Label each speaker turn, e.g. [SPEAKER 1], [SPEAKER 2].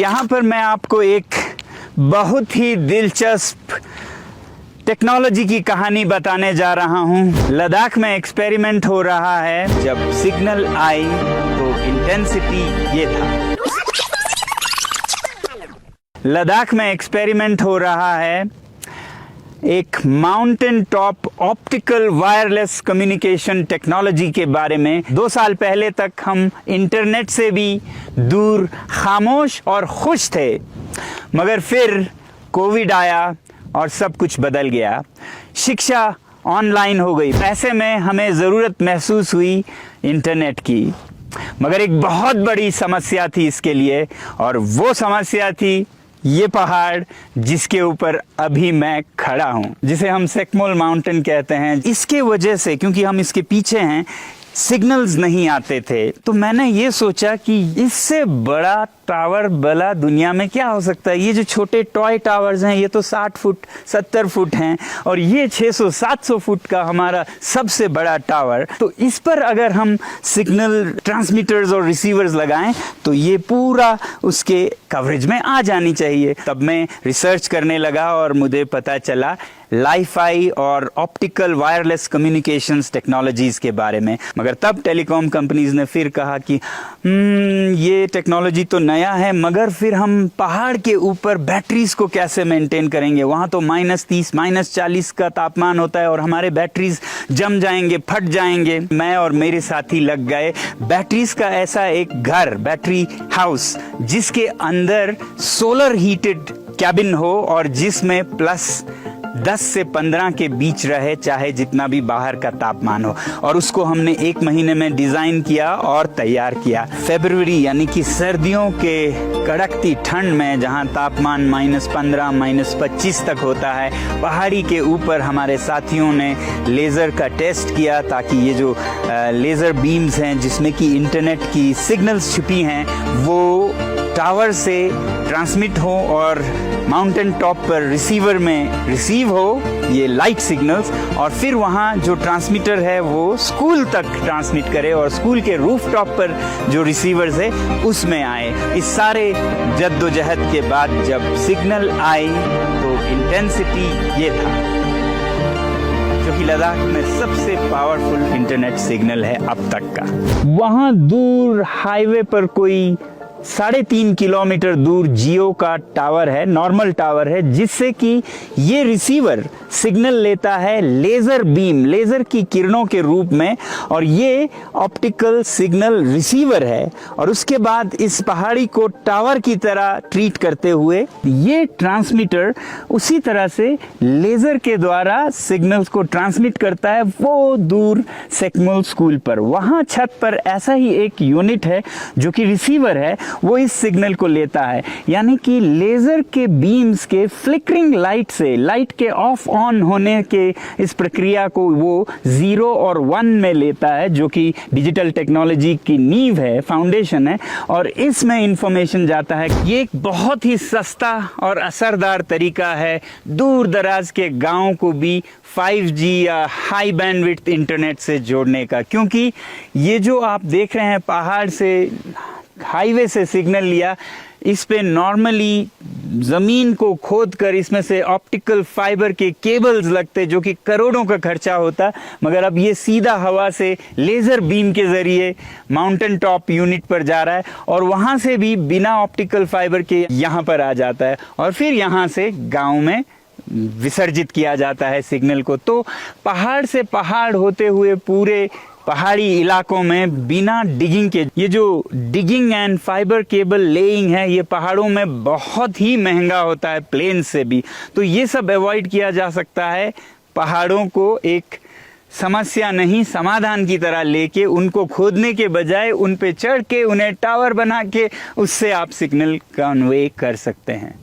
[SPEAKER 1] यहाँ पर मैं आपको एक बहुत ही दिलचस्प टेक्नोलॉजी की कहानी बताने जा रहा हूँ। लद्दाख में एक्सपेरिमेंट हो रहा है। जब सिग्नल आई तो इंटेंसिटी ये था। लद्दाख में एक्सपेरिमेंट हो रहा है एक mountain top optical wireless communication technology के बारे में। 2 साल पहले तक हम इंटरनेट से भी दूर, खामोश और खुश थे, मगर फिर कोविड आया और सब कुछ बदल गया। शिक्षा ऑनलाइन हो गई। ऐसे में हमें ज़रूरत महसूस हुई इंटरनेट की, मगर एक बहुत बड़ी समस्या थी इसके लिए, और वो समस्या थी ये पहाड़ जिसके ऊपर अभी मैं खड़ा हूँ, जिसे हम सेकमोल माउंटेन कहते हैं। इसके वजह से, क्योंकि हम इसके पीछे हैं, सिग्नल्स नहीं आते थे। तो मैंने ये सोचा कि इससे बड़ा टावर भला दुनिया में क्या हो सकता है। ये जो छोटे टॉय टावर्स हैं ये तो 60 फुट 70 फुट हैं, और ये 600-700 फुट का हमारा सबसे बड़ा टावर। तो इस पर अगर हम सिग्नल ट्रांसमीटर्स और रिसीवर्स लगाएं तो ये पूरा उसके कवरेज में आ जानी चाहिए। तब मैं रिसर्च करने लगा और मुझे पता चला लाईफाई और ऑप्टिकल वायरलेस कम्युनिकेशंस टेक्नोलॉजीज के बारे में। मगर तब टेलीकॉम कंपनीज ने फिर कहा कि ये टेक्नोलॉजी तो नया है, मगर फिर हम पहाड़ के ऊपर बैटरीज को कैसे मेंटेन करेंगे। वहाँ तो -30 -40 का तापमान होता है और हमारे बैटरीज जम जाएंगे, फट जाएंगे। मैं और मेरे साथी लग गए बैटरीज का ऐसा एक घर, बैटरी हाउस, जिसके अंदर सोलर हीटेड कैबिन हो और जिसमें +10 से 15 के बीच रहे, चाहे जितना भी बाहर का तापमान हो। और उसको हमने 1 महीने में डिजाइन किया और तैयार किया। फरवरी यानी कि सर्दियों के कड़कती ठंड में, जहां तापमान -15 -25 तक होता है, पहाड़ी के ऊपर हमारे साथियों ने लेज़र का टेस्ट किया, ताकि ये जो लेज़र बीम्स हैं जिसमें कि इंटरनेट की सिग्नल्स छुपी हैं वो टावर से ट्रांसमिट हो और माउंटेन टॉप पर रिसीवर में रिसीव हो ये लाइट सिग्नल्स, और फिर वहाँ जो ट्रांसमीटर है वो स्कूल तक ट्रांसमिट करे और स्कूल के रूफ टॉप पर जो रिसीवर्स है उसमें आए। इस सारे जद्दोजहद के बाद जब सिग्नल आई तो इंटेंसिटी ये था, जो कि लद्दाख में सबसे पावरफुल इंटरनेट सिग्नल है अब तक का। वहाँ दूर हाईवे पर कोई 3.5 किलोमीटर दूर जियो का टावर है, नॉर्मल टावर है, जिससे कि ये रिसीवर सिग्नल लेता है लेज़र बीम, लेज़र की किरणों के रूप में, और ये ऑप्टिकल सिग्नल रिसीवर है। और उसके बाद इस पहाड़ी को टावर की तरह ट्रीट करते हुए ये ट्रांसमीटर उसी तरह से लेज़र के द्वारा सिग्नल्स को ट्रांसमिट करता है वो दूर सेकमोल स्कूल पर। वहाँ छत पर ऐसा ही एक यूनिट है जो कि रिसीवर है, वो इस सिग्नल को लेता है। यानी कि लेज़र के बीम्स के फ्लिकरिंग लाइट से, लाइट के ऑफ ऑन होने के इस प्रक्रिया को वो 0 और 1 में लेता है, जो कि डिजिटल टेक्नोलॉजी की नींव है, फाउंडेशन है, और इसमें इंफॉर्मेशन जाता है। ये एक बहुत ही सस्ता और असरदार तरीका है दूर दराज के गाँव को भी 5G या हाई बैंडविड्थ इंटरनेट से जोड़ने का। क्योंकि ये जो आप देख रहे हैं पहाड़ से, हाईवे से सिग्नल लिया, इस पे नॉर्मली ज़मीन को खोद कर इसमें से ऑप्टिकल फाइबर के केबल्स लगते, जो कि करोड़ों का खर्चा होता, मगर अब ये सीधा हवा से लेज़र बीम के ज़रिए माउंटेन टॉप यूनिट पर जा रहा है, और वहाँ से भी बिना ऑप्टिकल फाइबर के यहाँ पर आ जाता है, और फिर यहाँ से गाँव में विसर्जित किया जाता है सिग्नल को। तो पहाड़ से पहाड़ होते हुए पूरे पहाड़ी इलाकों में बिना डिगिंग के, ये जो digging and fibre cable laying है ये पहाड़ों में बहुत ही महंगा होता है प्लेन से भी। तो ये सब अवॉइड किया जा सकता है। पहाड़ों को एक समस्या नहीं, समाधान की तरह लेके, उनको खोदने के बजाय उन पे चढ़ के उन्हें टावर बना के उससे आप सिग्नल कन्वे कर सकते हैं।